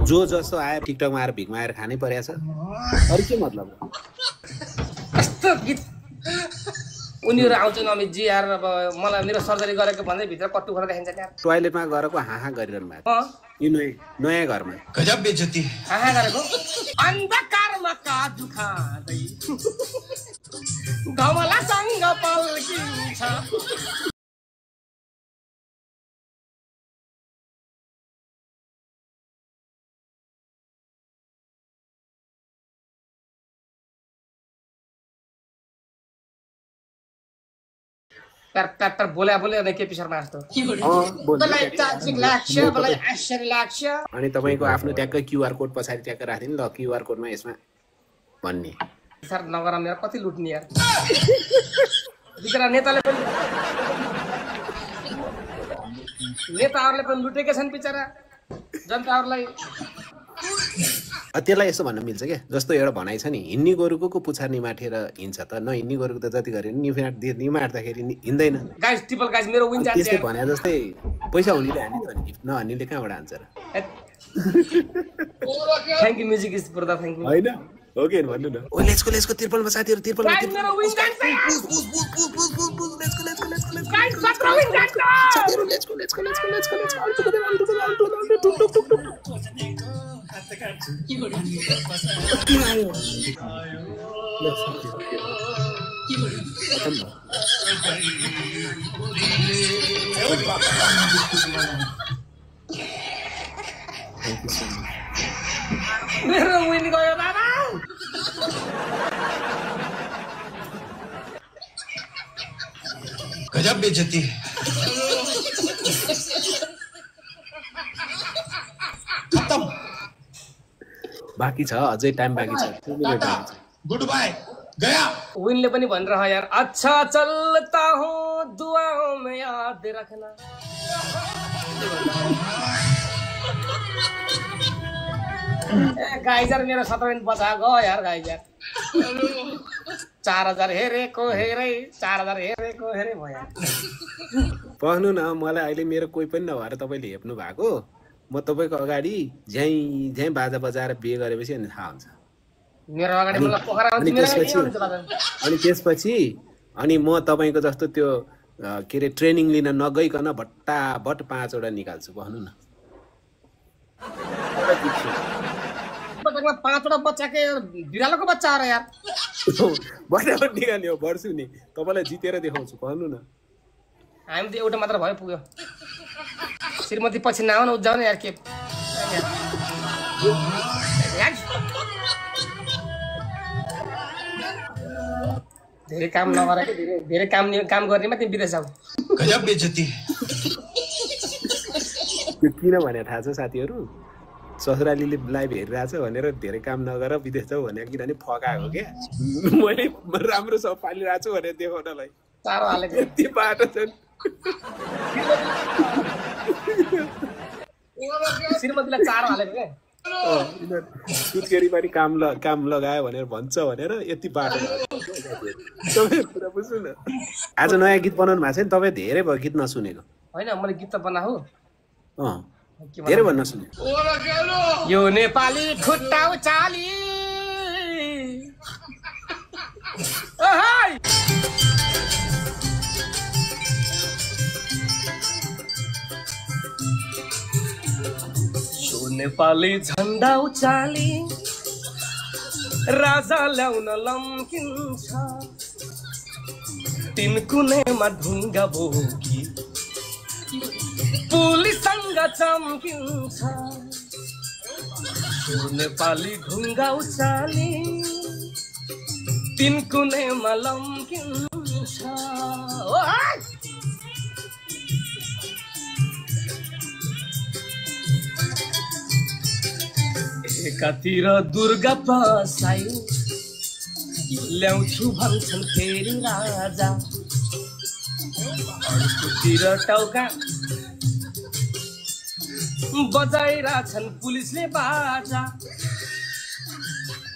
जो जस्तो आएर टिकटकमा आएर भिख मागेर खानै परेछ अरु के मतलब कस्तो गीत उनीहरु आउँछन् अमितजी यार अब मलाई मेरो सर्जरी गरेको भन्दै भित्र कट्टु गरेर देखाइन्छ यार टोयलेटमा गएको हाहा गरिरहनु भएको यो नयाँ घरमा गजब बेइज्जती हाहा गरेको अन्धकारमा काजु खाँदै धमलासँग पल्किन्छ तर बोले अनि केपी शर्मा जस्तो मलाई चार्जिङ लाग्छ मलाई आश्चर्य लाग्छ अनि तपाईको आफ्नो ट्याक्कै क्यूआर कोड पछाडी ट्याक्क राख्दिनु ल क्यूआर कोडमा यसमा भन्ने सर नगर मेरो कति लुट्ने यार बिचरा नेताहरूले पनि लुटेका छन् बिचरा जनताहरूलाई त्यसलाई यसो भन्न मिल्छ क्या जस्तो एउटा भनाइ छ नि हिन्नी गोरुको पुछार निमाठेर हिँड्छ त न हिन्नी गोरुको त जति गरे निमाट्दाखेरि हिँड्दैन गाइस ट्रिपल गाइस मेरो विन जान्छ त्यसले भने जस्तै पैसा हुनेले हान्ने त नि नहान्नेले कहाँबाट हान्छ र thank you music is for the thank you हैन हो के भन्नु न ओ लेट्स गो तिरपलमा साथीहरु तिरपलमा मेरो विन जान्छ लेट्स गाइस 17 विन जान्छ साथीहरु लेट्स गो मेरो विन गयो बाबा गजब बेइज्जती खत्म बाकी छ अझै टाइम बाकी छ गुड बाय गया विनले पनि भनिरह यार अच्छा चलता हूं दुआओं में याद रखना गाइजर मेरो 17 मिनेट बचा गयो यार गाइजर 4000 हेरेको हेरे 4000 हेरेको हेरे भयो पहनु न मलाई अहिले मेरो कोही पनि नभएर तपाईले हेप्नु भएको म तपाईको अगाडि झ्याइ बाजा बजाएर बिहे गरेपछि अनि थाहा हुन्छ मेरो अगाडि मलाई पोखरा आउँछ अनि त्यसपछि अनि म तपाईको जस्तो त्यो के रे ट्रेनिङ लिन नगइकन भट्टाभट 5 वटा निकाल्छु भन्नु न बच्चामा 5 वटा बच्चाके बिरालोको बच्चा आरे यार भट्टाभट निकाल्ने हो बर्छु नि तपाईलाई जितेर देखाउँछु भन्नु न हामी त एउटा मात्र भयो पुग्यो श्रीमती पछि नआउन उज्जाउन यार के धेरै काम नगरेको धेरै काम गर्नेमा तिमी विदेश जाऊ गजब बेइज्जती किन भने थाहा छ साथीहरु ससुरालीले लाइभ हेरिरहेछ भनेर धेरै काम नगर विदेश जाऊ भने किनभने फकाएको के मैले राम्रो सब पालिरहेछु भनेर देखाउनलाई चारो हालेको यति बाटो छन् श्रीमतीलाई चारो हालेको के सुत्केरी पनि काम लगायो भनेर भन्छ भनेर यति बाटो तपाईँ कुरा बुझ्नु न आज नयाँ गीत बनाउनु भएको छ नि तपाईँ धेरै भयो गीत नसुनेको होइन मैले गीत त बनाऊ धेरै भन्न सुने यो नेपाली खुट्टा उचाली यो नेपाली झन्डा उचाली राजा ल्याउन लम्किन्छ तिन कुनेमा ढुङ्गा बोकी पुलिससँग चम्किन्छ नेपाली ढुङ्गा उचाली तिन कुनेमा लम्किन्छ एकातिर दुर्गा बसाई ल्याउँछु भन्छन् फेरि राजा अर्कोतिर टाउका बजाइरहेछन् पुलिसले बाजा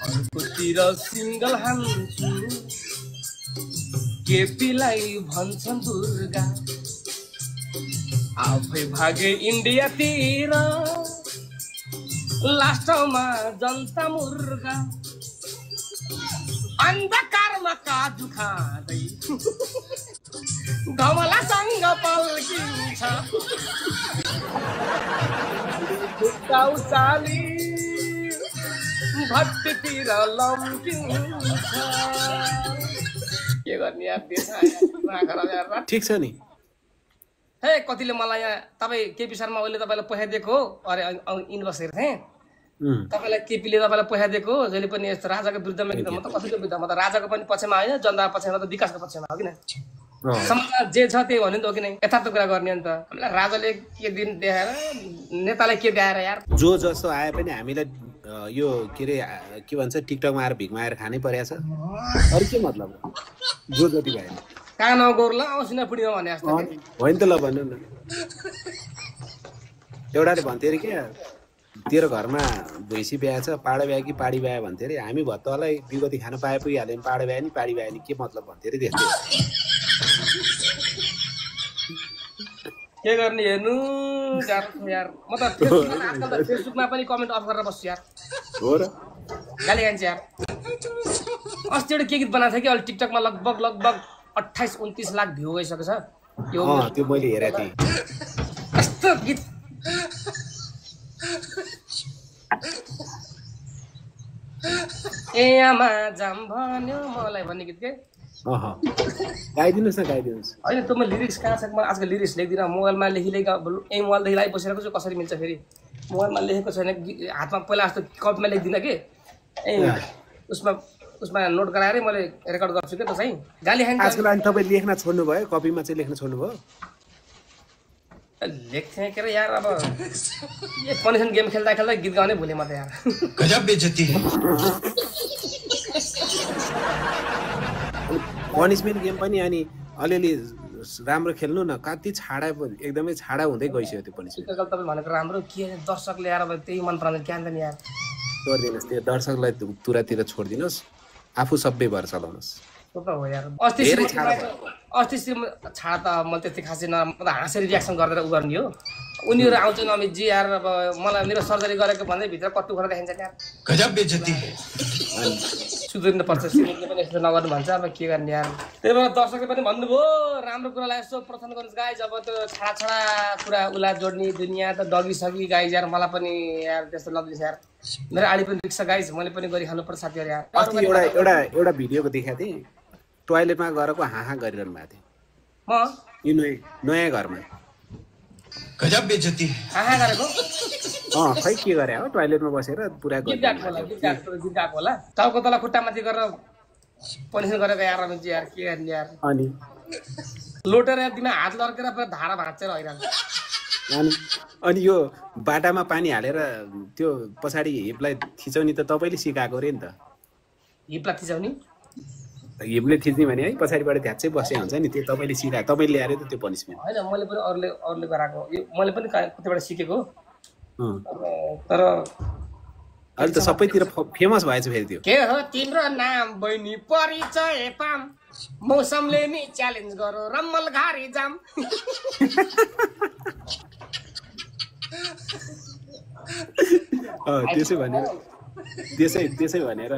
अर्कोतिर सिङ्गल हान्छु केपीलाई भन्छन् दुर्गा आफै भागे इन्डियातिर लास्टमा जनता मुर्गा अन्धकारमा काजु खाँदै धमलासँग पल्किन्छ उचाली भट्टीतिर लम्किन्छ के गर्ने यार देश ठिक छ नि हे कतिले मलाई यहाँ तपाईँ केपी शर्मा ओलीले तपाईँलाई पैसा दिएको हो अरे इन्भेस्ट हेर्थेँ तपाईँलाई केपीले तपाईँलाई पैसा दिएको हो जहिले पनि यस्तो राजाको विरुद्धमा म त कसैको विरुद्ध म त राजाको पनि पक्षमा होइन जनताको पक्षमा त विकासको पक्षमा हो किन समाजमा जे छ त्यही भन्यो नि त हो कि नै यथार्थ कुरा गर्ने नि त हामीलाई राजाले के दिन देखाएर नेतालाई के देखाएर यार जो जस्तो आए पनि हामीलाई यो के अरे के भन्छ टिकटकमा आएर भिख मागेर खानै परेको छ अरू के मतलब जो जति भयो कहाँ नगौरला आउँछु न पुडिमा भने जस्तो होइन त ल भन्नु न एउटाले भन्थ्यो अरे क्या तेरो घरमा भैँसी बिहा छ पाडा बिहा कि पाडी बिहा भन्थ्यो अरे हामी भत्तालाई विगति खान पाए पुगिहाल्यो नि पाडा बिहा नि पाडी बिहा नि के मतलब भन्थ्यो अरे त्यस्तो के गर्ने हेर्नु यार म त फेसबुकमा पनि कमेन्ट अफ गरेर बस्छु यार हो र गाली खान्छ यार अस्ति एउटा के गीत बनाएको थियो कि अहिले टिकटकमा लगभग 28-29 लाख भ्यू गइसकेको छ त्यो मैले हेरेको थिएँ यस्तो गीत ए आमा जाम भन्यो मलाई भन्ने गीत के गाइदिनुहोस् न गाइदिनुहोस् होइन त म लिरिक्स कहाँ छ म आजकल लिरिक्स लेख्दिनँ मोबाइलमा लेखिलेखा यही मोबाइलदेखि लागि बसिरहेको छु कसरी मिल्छ फेरि मोबाइलमा लेखेको छैन हातमा पहिला जस्तो कपीमा लेख्दिनँ कि ए उसमा नोट गराएरै मैले रेकर्ड गर्छु क्या त चाहिँ गाली खान्छ आजकल अनि तपाईँ लेख्न छोड्नुभयो कपीमा चाहिँ लेख्न छोड्नुभयो लेख्थेँ के अरे यार अब यो पनिसन गेम खेल्दा खेल्दा गीत गाउने भुलेँ म त यार गजब बेइज्जती पनिसमेन्ट गेम पनि अनि अलिअलि राम्रो खेल्नु न कति छाडा एकदमै छाडा हुँदै गइसक्यो त्यो पनिसमेन्ट तपाईँ भनेको राम्रो के दर्शकले यार अब त्यही मन पराउँदैन क्या नि यार छोडिदिनुहोस् त्यो दर्शकलाई तुरातिर छोडिदिनुहोस् आफू सबै भएर चलाउनुहोस् हो यार अस्ति छाडा त मैले त्यति खासै न हाँसेर रियाक्सन गरेर उ गर्ने हो उनीहरू आउँछन् अमितजी यार अब मलाई मेरो सर्जरी गरेको भन्दै भित्र कट्टु गरेर देखाइन्छ यार गजब बेइज्जती सुध्रिनु पर्छ सिमेन्टले पनि यस्तो नगर्नु भन्छ अब के गर्ने यार त्यही भएर दर्शकले पनि भन्नुभयो राम्रो कुरालाई यसो प्रथम गर्नुहोस् गाइज अब त्यो छाडा कुरा उसलाई जोड्ने दुनियाँ त डगिसकी गाइज यार मलाई पनि यार त्यस्तो नदिन्छ यार मेरो आडी पनि रिक्छ गाइज मैले पनि गरिहाल्नुपर्छ साथीहरू यार अस्ति एउटा भिडियोको देखाएको थिएँ टोयलेटमा गएको हाँ गरिरहनु भएको थियो म यो नयाँ घरमा गजब बेइज्जती हाँ गरेको खै के गरे हो टोयलेटमा बसेर पुरा गीत गाएको होला टाउको तल खुट्टामाथि गरेर पनिसन गरेको यार अमितजी यार के गर्ने यार अनि लोटेर दिनमा हात लर्केर पुरा धारा भाँचेर हैरान अनि यो बाटामा पानी हालेर त्यो पछाडि हिपलाई थिचाउने त तपाईँले सिकाएको रे नि त हिपलाई थिचाउने हिपले थिच्ने भने है पछाडिबाट थ्याच्चै बसे हुन्छ नि त्यो तपाईँले सिकाएको तपाईँले ल्याएर त त्यो पनिसमेन्ट होइन मैले पनि अरूले गराएको मैले पनि कतिबाट सिकेको तर अहिले त सबैतिर फेमस भएछ फेरि त्यो के हो तिम्रो नाम बहिनी परिचय पाम मौसमले नि च्यालेन्ज गरो रम्मल घारी जाम त्यसै भनेर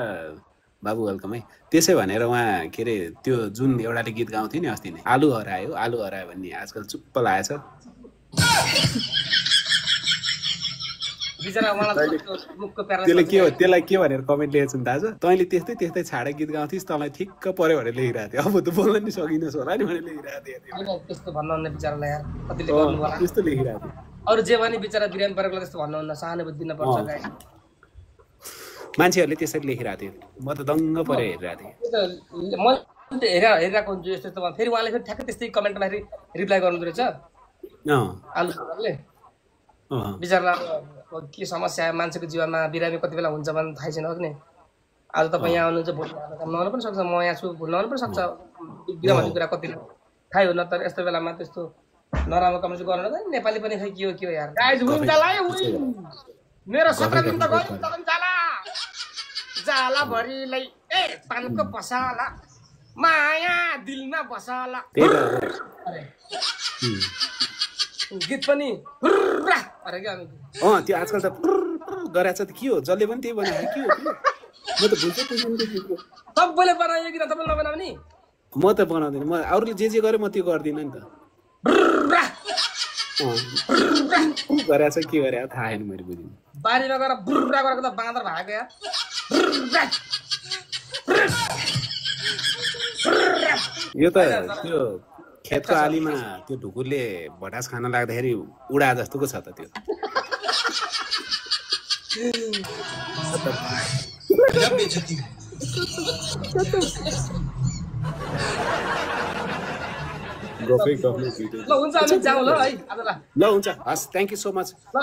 बाबु वेलकम है त्यसै भनेर उहाँ के अरे त्यो जुन एउटाले गीत गाउँथ्यो नि अस्ति नै आलु हरायो भन्ने आजकल चुप्प लागेछ त्यसलाई के भनेर कमेन्ट लेखेको छु नि दाजु तैँले त्यस्तै छाडा गीत गाउँथिस् तँलाई ठिक्क पर्यो भनेर लेखिरहेको थियो अब त बोल्न नि सकिनुहोस् होला नि भनेर लेखिरहेको थियो त्यस्तो भन्नुहुन्न बिचरालाई यार कतिले त्यस्तो लेखिरहेको थियो अरू जे भने बिचरा बिरामी परेकोलाई त्यस्तो भन्नुहुन्न सहानुभूति दिन पर्छ गाई मान्छेहरूले त्यसरी लेखिरहेको थियो म त दङ्ग परेर हेरिरहेको थिएँ मैले हेरिरहेको हुन्छु यस्तो फेरि उहाँले फेरि ठ्याक्कै त्यस्तै कमेन्टमा फेरि रिप्लाई गर्नु रहेछ आलु सरले बिचरालाई के समस्या आयो मान्छेको जीवनमा बिरामी कति बेला हुन्छ भने थाहै छैन हो कि नै आज तपाईँ यहाँ आउनुहुन्छ भोलि काम नहुनु पनि सक्छ म यहाँ छु भोलि नहुनु पनि सक्छ बिरामी कुरा कति थाहै हुन तर यस्तो बेलामा त्यस्तो नराम्रो कमेन्ट गर्नु त नेपाली पनि खै के हो यार गाइज मेरो 17 दिन त गयो तगन जाला भरिलै ए पानको पसाला माया दिलमा बसाला गीत पनि अरे के त्यो आजकल त गरेछ त के हो जसले पनि त्यही बनायो के हो त्यो म त बुझ्दै बुझ्दिनँ त्यो गीतको सबैले बनायो किन तपाईँले नबनाउने म त बनाउँदिनँ म अरूले जे गरे म त्यो गर्दिनँ नि त गरेछ के गरे थाहा छैन मैले बुझिनँ बारीमा गएर बुर्रा गरेको त बाँदर भएको या यो त त्यो खेतको आलीमा त्यो ढुकुरले भटास खान लाग्दाखेरि उडा जस्तोको छ त त्यो गजब बेइज्जती गफै ल हुन्छ हामी जाउँ ल है आजलाई ल हुन्छ हस् थ्याङ्क यू सो मच ल